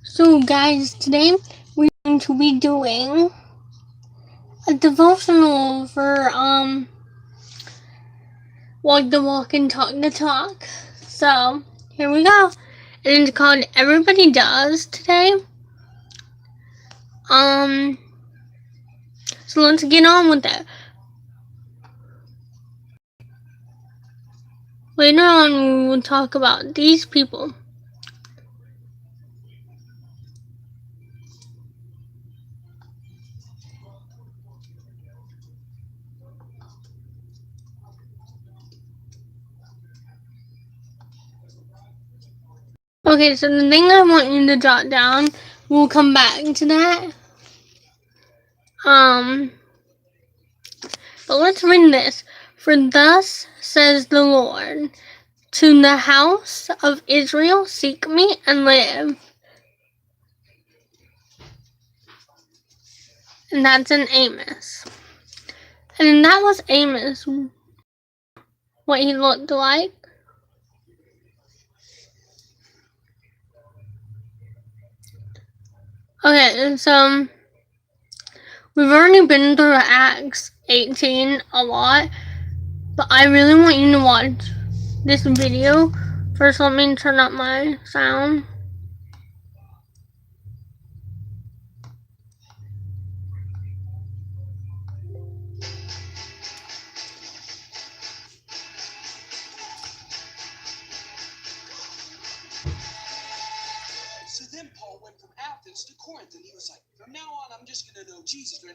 So guys, today we're going to be doing a devotional for walk the walk and talk the talk. So here we go. And it's called Everybody Does today. So let's get on with it. Later on we will talk about these people. Okay, so the thing I want you to jot down, we'll come back to that. But let's read this. For thus says the Lord, to the house of Israel, seek me and live. And that's in Amos. And that was Amos, what he looked like. Okay, so we've already been through Acts 18 a lot, but I really want you to watch this video. First, let me turn up my sound. So then Paul went from Athens to Corinth, and he was like, from now on, I'm just going to know Jesus. So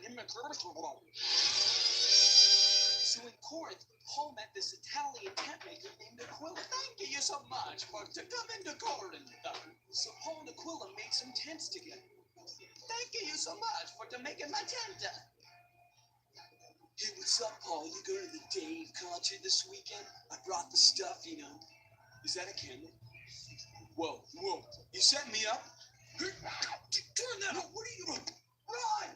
in Corinth, Paul met this Italian tent maker named Aquila. Thank you so much for to come into Corinth. So Paul and Aquila made some tents together. Thank you so much for making my tent. Hey, what's up, Paul? You go to the Dave concert this weekend? I brought the stuff, you know. Is that a candle? Whoa. You set me up? Turn that up. What are you doing? Run!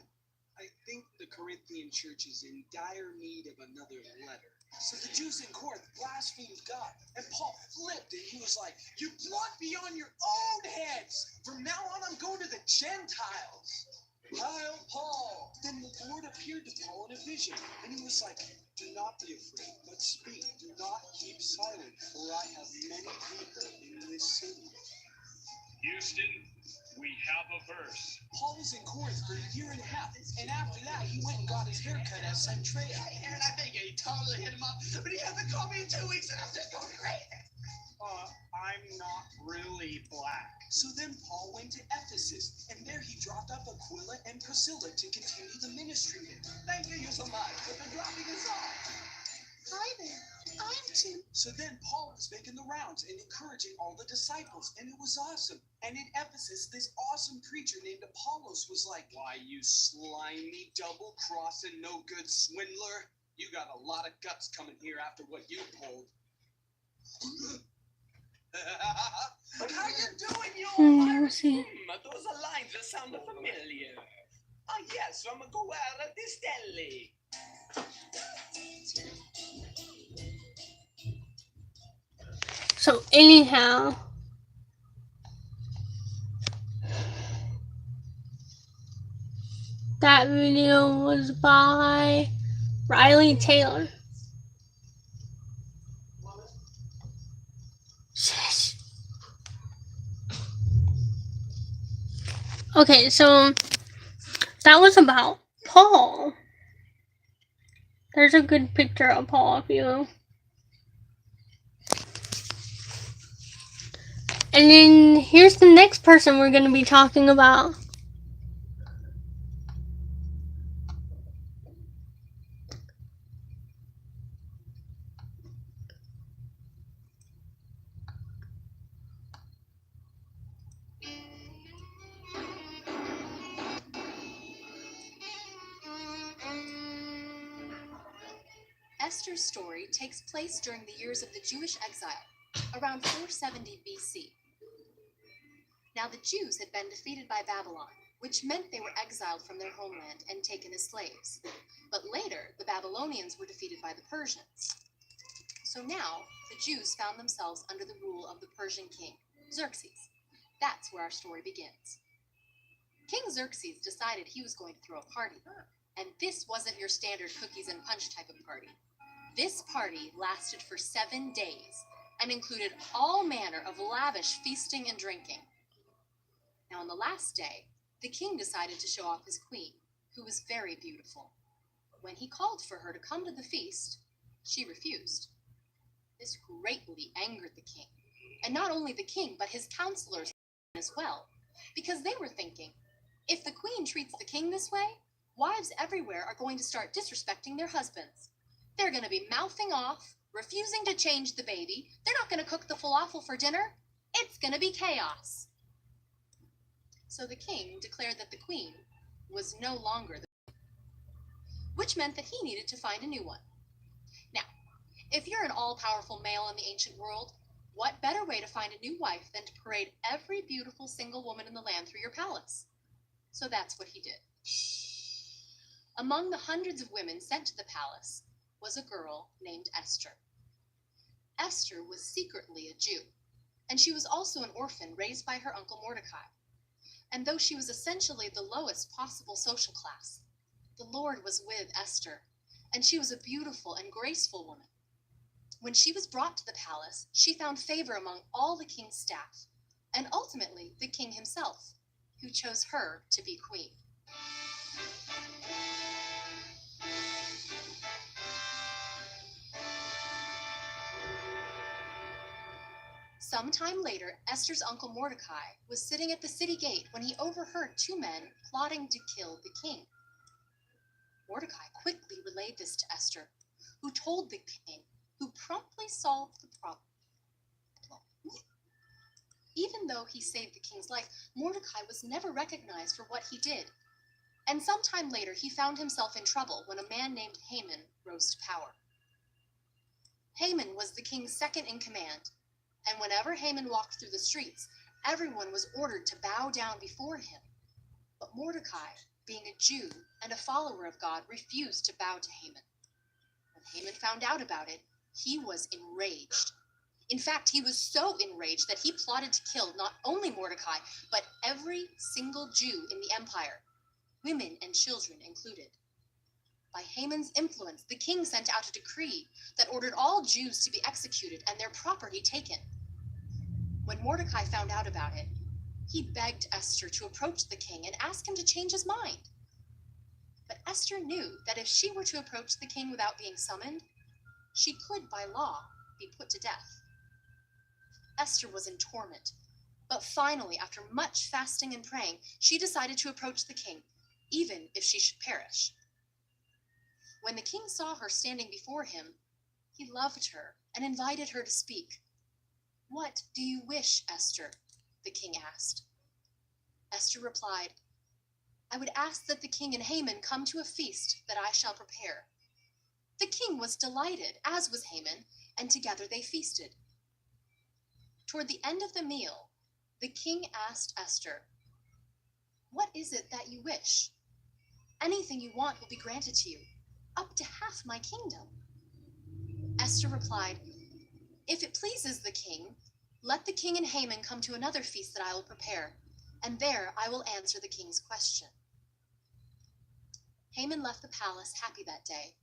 I think the Corinthian church is in dire need of another letter. So the Jews in Corinth blasphemed God, and Paul flipped, and he was like, you brought me on your own heads. From now on, I'm going to the Gentiles. Hail Paul! Then the Lord appeared to Paul in a vision, and he was like, do not be afraid, but speak. Do not keep silent, for I have many people in this city. Houston, we have a verse. Paul was in Corinth for a year and a half, and after that, he went and got his hair cut at Centrea. And I think he totally hit him up, but he hasn't called me in 2 weeks, and I'm just going crazy. I'm not really black. So then Paul went to Ephesus, and there he dropped off Aquila and Priscilla to continue the ministry there. Thank you so much for dropping us off. Hi there. I'm Tim. So then Paul was making the rounds and encouraging all the disciples, and it was awesome. And in Ephesus, this awesome preacher named Apollos was like, why, you slimy, double-crossing, no-good swindler. You got a lot of guts coming here after what you pulled. But how you doing, you Those are lines that sound familiar. Yes, from Guerra di Stelle. So anyhow, that video was by Riley Taylor. Shush. Okay, so that was about Paul. There's a good picture of Paul if you. And then here's the next person we're going to be talking about. Esther's story takes place during the years of the Jewish exile, around 470 BC. Now the Jews had been defeated by Babylon, which meant they were exiled from their homeland and taken as slaves. But later, the Babylonians were defeated by the Persians. So now, the Jews found themselves under the rule of the Persian king, Xerxes. That's where our story begins. King Xerxes decided he was going to throw a party, and this wasn't your standard cookies and punch type of party. This party lasted for 7 days and included all manner of lavish feasting and drinking. Now, on the last day, the king decided to show off his queen, who was very beautiful. When he called for her to come to the feast, she refused. This greatly angered the king, and not only the king, but his counselors as well, because they were thinking, if the queen treats the king this way, wives everywhere are going to start disrespecting their husbands. They're going to be mouthing off, refusing to change the baby. They're not going to cook the falafel for dinner. It's going to be chaos. So the king declared that the queen was no longer the queen, which meant that he needed to find a new one. Now, if you're an all-powerful male in the ancient world, what better way to find a new wife than to parade every beautiful single woman in the land through your palace? So that's what he did. Among the hundreds of women sent to the palace was a girl named Esther. Esther was secretly a Jew, and she was also an orphan raised by her uncle Mordecai. And though she was essentially the lowest possible social class, the Lord was with Esther, and she was a beautiful and graceful woman. When she was brought to the palace, she found favor among all the king's staff, and ultimately the king himself, who chose her to be queen. Sometime later, Esther's uncle Mordecai was sitting at the city gate when he overheard 2 men plotting to kill the king. Mordecai quickly relayed this to Esther, who told the king, who promptly solved the problem. Even though he saved the king's life, Mordecai was never recognized for what he did. And sometime later, he found himself in trouble when a man named Haman rose to power. Haman was the king's second in command, and whenever Haman walked through the streets, everyone was ordered to bow down before him. But Mordecai, being a Jew and a follower of God, refused to bow to Haman. When Haman found out about it, he was enraged. In fact, he was so enraged that he plotted to kill not only Mordecai, but every single Jew in the empire, women and children included. By Haman's influence, the king sent out a decree that ordered all Jews to be executed and their property taken. When Mordecai found out about it, he begged Esther to approach the king and ask him to change his mind. But Esther knew that if she were to approach the king without being summoned, she could, by law, be put to death. Esther was in torment, but finally, after much fasting and praying, she decided to approach the king, even if she should perish. When the king saw her standing before him, he loved her and invited her to speak. "What do you wish, Esther?" the king asked. Esther replied, "I would ask that the king and Haman come to a feast that I shall prepare." The king was delighted, as was Haman, and together they feasted. Toward the end of the meal, the king asked Esther, "What is it that you wish? Anything you want will be granted to you, up to half my kingdom." Esther replied, "If it pleases the king, let the king and Haman come to another feast that I will prepare, and there I will answer the king's question." Haman left the palace happy that day,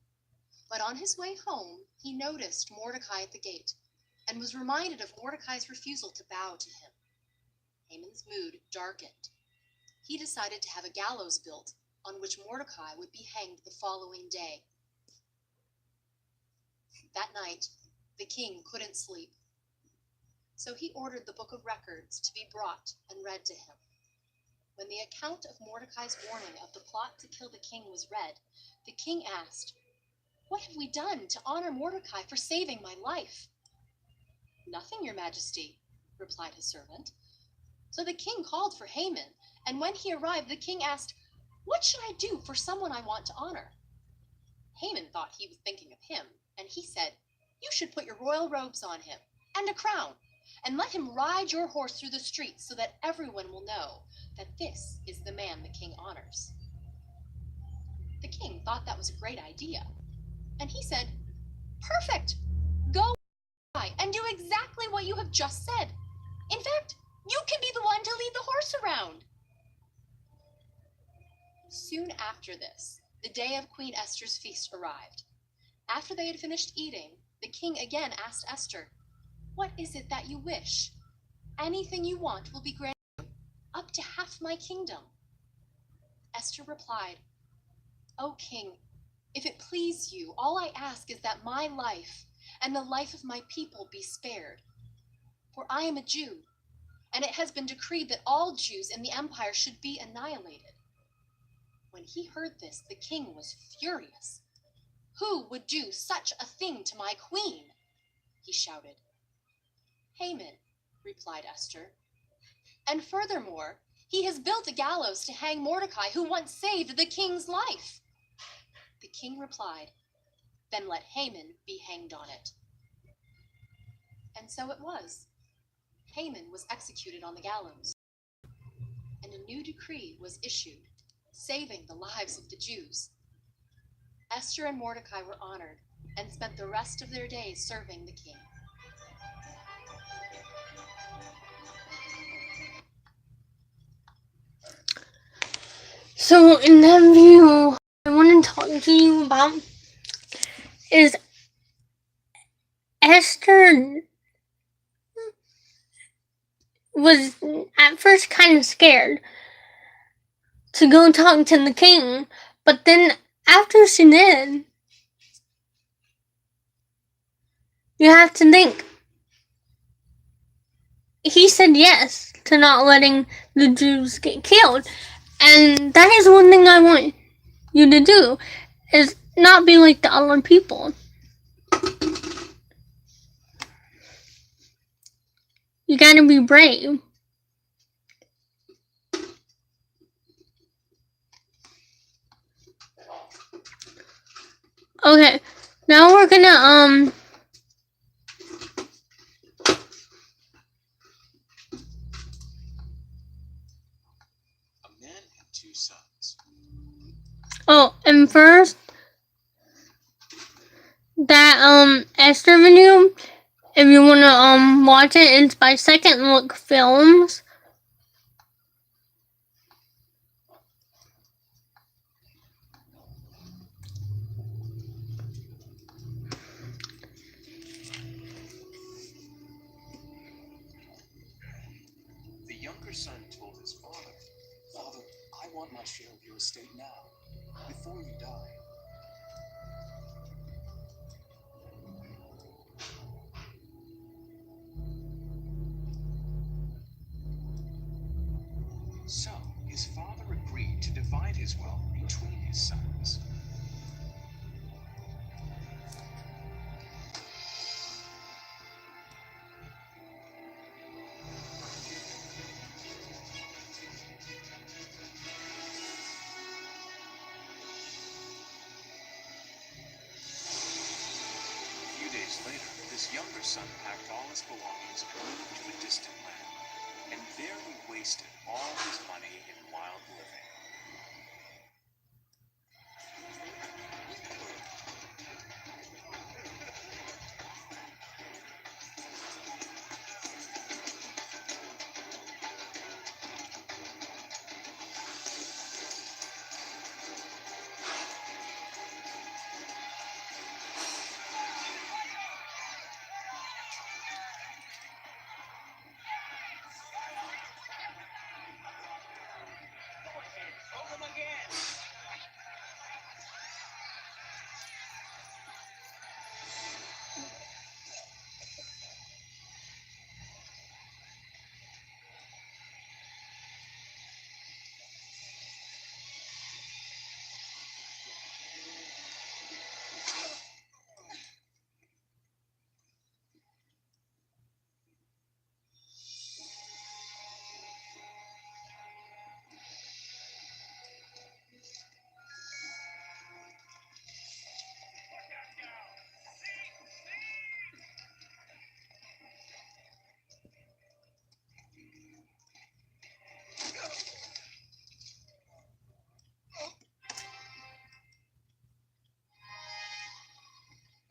but on his way home, he noticed Mordecai at the gate and was reminded of Mordecai's refusal to bow to him. Haman's mood darkened. He decided to have a gallows built on which Mordecai would be hanged the following day. That night, the king couldn't sleep, so he ordered the book of records to be brought and read to him. When the account of Mordecai's warning of the plot to kill the king was read, the king asked, "What have we done to honor Mordecai for saving my life?" "Nothing, your majesty," replied his servant. So the king called for Haman, and when he arrived, the king asked, "What should I do for someone I want to honor?" Haman thought he was thinking of him, and he said, "You should put your royal robes on him, and a crown, and let him ride your horse through the streets so that everyone will know that this is the man the king honors." The king thought that was a great idea, and he said, "Perfect! Go and do exactly what you have just said. In fact, You can be the one to lead the horse around. Soon after this, the day of Queen Esther's feast arrived. After they had finished eating, the king again asked Esther, "What is it that you wish? Anything you want will be granted you, up to half my kingdom." Esther replied, "O king, if it please you, all I ask is that my life and the life of my people be spared. For I am a Jew, and it has been decreed that all Jews in the empire should be annihilated." When he heard this, the king was furious. "Who would do such a thing to my queen?" he shouted. "Haman," replied Esther. "And furthermore, he has built a gallows to hang Mordecai, who once saved the king's life." The king replied, "Then let Haman be hanged on it." And so it was. Haman was executed on the gallows, and a new decree was issued, saving the lives of the Jews. Esther and Mordecai were honored and spent the rest of their days serving the king. So in that video, I want to talk to you about is Esther was at first kind of scared to go talk to the king, but then after she did, you have to think, he said yes to not letting the Jews get killed. And that is one thing I want you to do, is not be like the other people. You gotta be brave. Okay, now we're gonna A man had two sons. oh, and first, that Esther video, if you wanna watch it, it's by Second Look Films. The younger son told his father, "Father, I want my share of your estate now, before you die." So, his father agreed to divide his wealth between his sons. A few days later, this younger son packed all his belongings and moved to a distant land. And there he wasted all his money in wild living.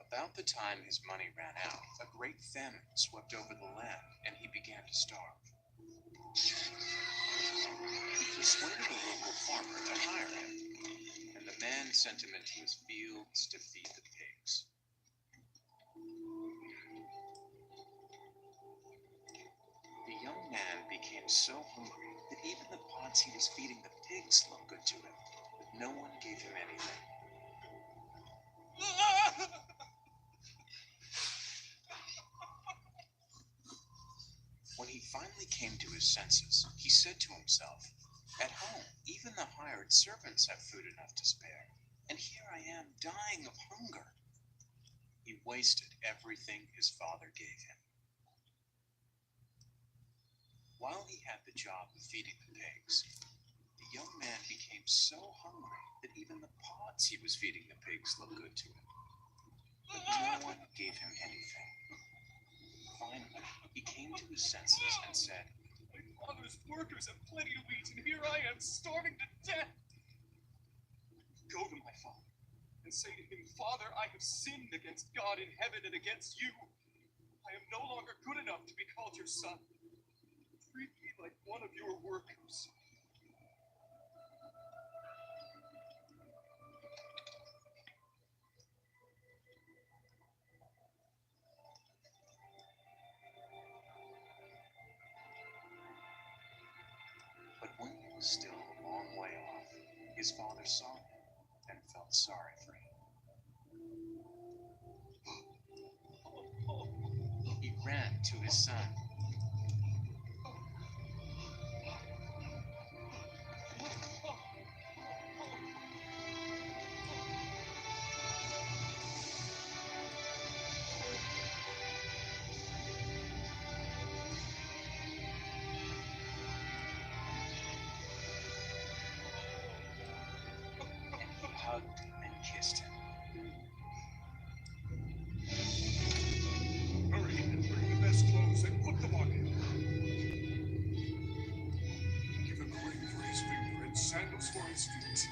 About the time his money ran out, a great famine swept over the land, and he began to starve. He persuaded a local farmer to hire him, and the man sent him into his fields to feed the pigs. The young man became so hungry that even the pods he was feeding the pigs looked good to him, but no one gave him anything. When he finally came to his senses, he said to himself, "At home, even the hired servants have food enough to spare, and here I am dying of hunger." He wasted everything his father gave him. While he had the job of feeding the pigs, the young man became so hungry that even the pods he was feeding the pigs looked good to him. But no one gave him anything. Finally, he came to his senses and said, My father's workers have plenty to eat, and here I am starving to death. Go to my father and say to him, Father, I have sinned against God in heaven and against you. I am no longer good enough to be called your son. Treat me like one of your workers. but when he was still a long way off, his father saw him and felt sorry for him. He ran to his son. And he hugged and kissed him. Hurry and bring the best clothes and put them on him. Give him a ring for his finger and sandals for his feet.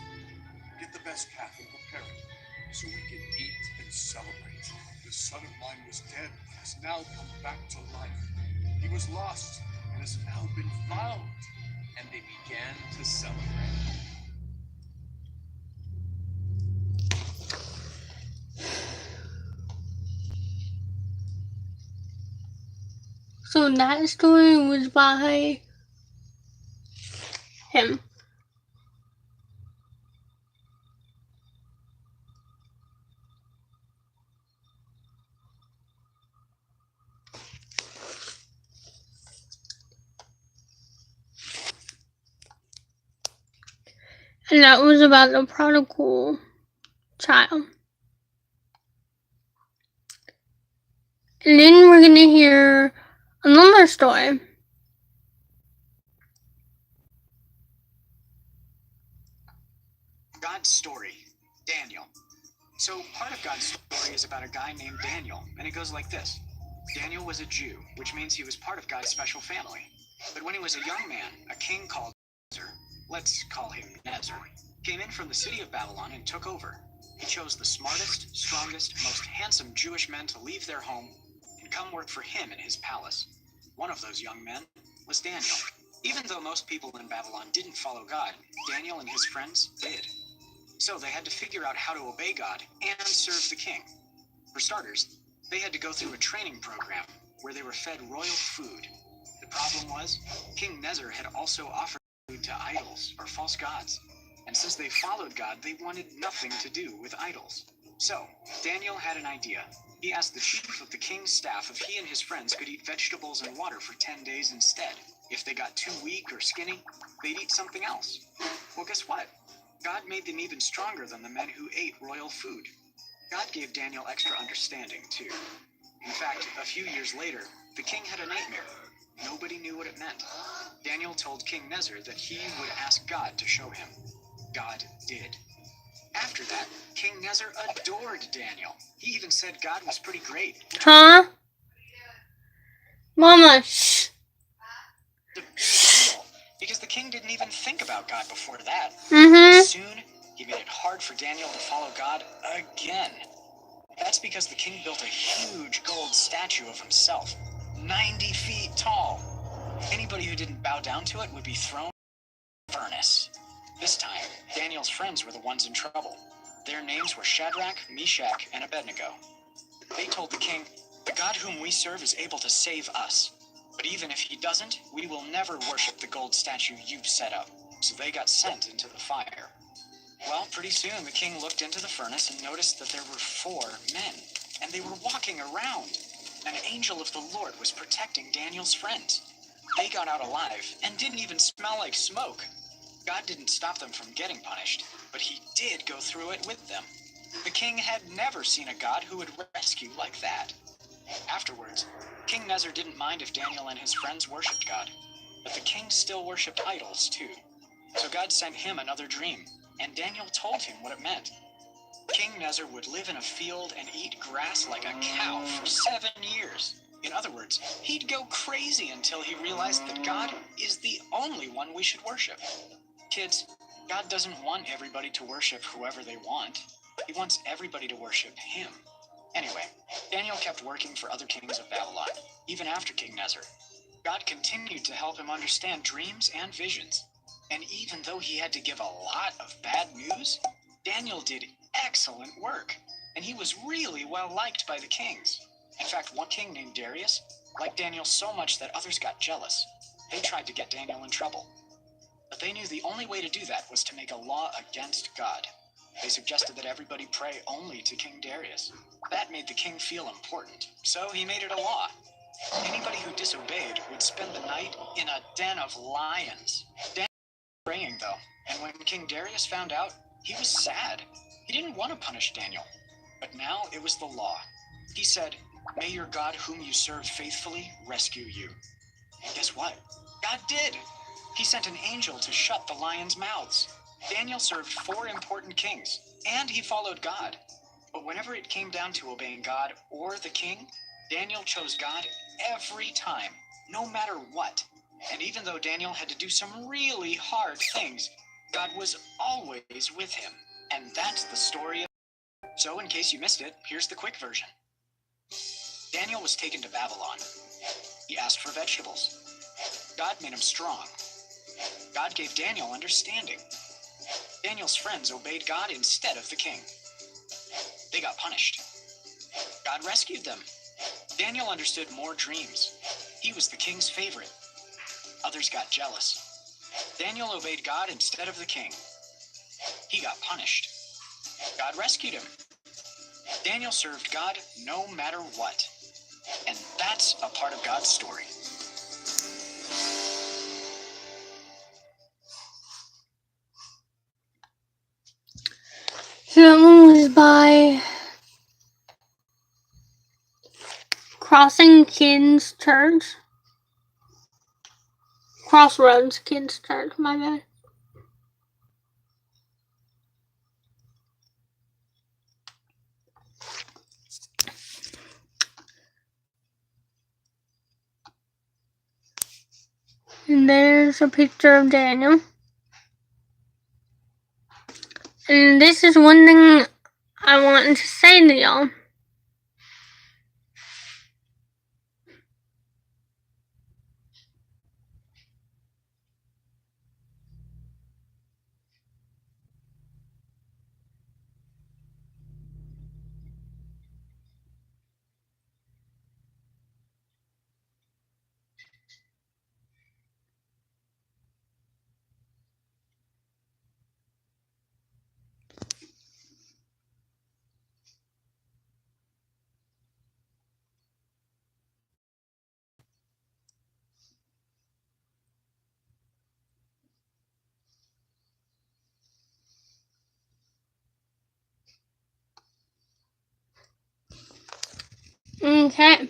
Get the best calf and prepare it so we can eat and celebrate. This son of mine was dead but has now come back to life. He was lost and has now been found. And they began to celebrate. So that story was by him. And that was about the prodigal child. And then we're gonna hear another story. God's story, Daniel. So part of God's story is about a guy named Daniel, and it goes like this. Daniel was a Jew, which means he was part of God's special family. But when he was a young man, a king called Nebuchadnezzar, let's call him Nezer, came in from the city of Babylon and took over. He chose the smartest, strongest, most handsome Jewish men to leave their home and come work for him in his palace. One of those young men was Daniel. Even though most people in Babylon didn't follow God, Daniel and his friends did. So they had to figure out how to obey God and serve the king. For starters, they had to go through a training program where they were fed royal food. The problem was, King Nezer had also offered food to idols or false gods. And since they followed God, they wanted nothing to do with idols. So, Daniel had an idea. He asked the chief of the king's staff if he and his friends could eat vegetables and water for 10 days instead. If they got too weak or skinny, they'd eat something else. Well, guess what? God made them even stronger than the men who ate royal food. God gave Daniel extra understanding, too. In fact, a few years later, the king had a nightmare. Nobody knew what it meant. Daniel told King Nezer that he would ask God to show him. God did. After that, King Nezer adored Daniel. He even said God was pretty great. Huh? Mama, shh. The big deal, because the king didn't even think about God before that. Mm-hmm. Soon, he made it hard for Daniel to follow God again. That's because the king built a huge gold statue of himself, 90 feet tall. Anybody who didn't bow down to it would be thrown in the furnace. This time, Daniel's friends were the ones in trouble. Their names were Shadrach, Meshach, and Abednego. They told the king, "The God whom we serve is able to save us. But even if he doesn't, we will never worship the gold statue you've set up." So they got sent into the fire. Well, pretty soon the king looked into the furnace and noticed that there were 4 men, and they were walking around. An angel of the Lord was protecting Daniel's friends. They got out alive and didn't even smell like smoke. God didn't stop them from getting punished, but he did go through it with them. The king had never seen a God who would rescue like that. Afterwards, King Nezer didn't mind if Daniel and his friends worshipped God, but the king still worshipped idols too. So God sent him another dream, and Daniel told him what it meant. King Nezer would live in a field and eat grass like a cow for 7 years. In other words, he'd go crazy until he realized that God is the only one we should worship. Kids, God doesn't want everybody to worship whoever they want. He wants everybody to worship him. Anyway, Daniel kept working for other kings of Babylon, even after King Nezer. God continued to help him understand dreams and visions. And even though he had to give a lot of bad news, Daniel did excellent work, and he was really well liked by the kings. In fact, one king named Darius liked Daniel so much that others got jealous. They tried to get Daniel in trouble. But they knew the only way to do that was to make a law against God. They suggested that everybody pray only to King Darius. That made the king feel important, so he made it a law. Anybody who disobeyed would spend the night in a den of lions. Daniel was praying, though, and when King Darius found out, he was sad. He didn't want to punish Daniel, but now it was the law. He said, "May your God whom you serve faithfully rescue you." And guess what? God did. He sent an angel to shut the lions' mouths. Daniel served 4 important kings, and he followed God. But whenever it came down to obeying God or the king, Daniel chose God every time, no matter what. And even though Daniel had to do some really hard things, God was always with him. And that's the story of. So in case you missed it, here's the quick version. Daniel was taken to Babylon. He asked for vegetables. God made him strong. God gave Daniel understanding. Daniel's friends obeyed God instead of the king. They got punished. God rescued them. Daniel understood more dreams. He was the king's favorite. Others got jealous. Daniel obeyed God instead of the king. He got punished. God rescued him. Daniel served God no matter what. And that's a part of God's story. So that one was by Crossing Kids Church. Crossroads Kids Church, my bad. And there's a picture of Daniel. And this is one thing I want to say to y'all. Okay.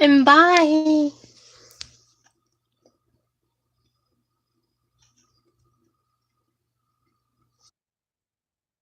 And bye.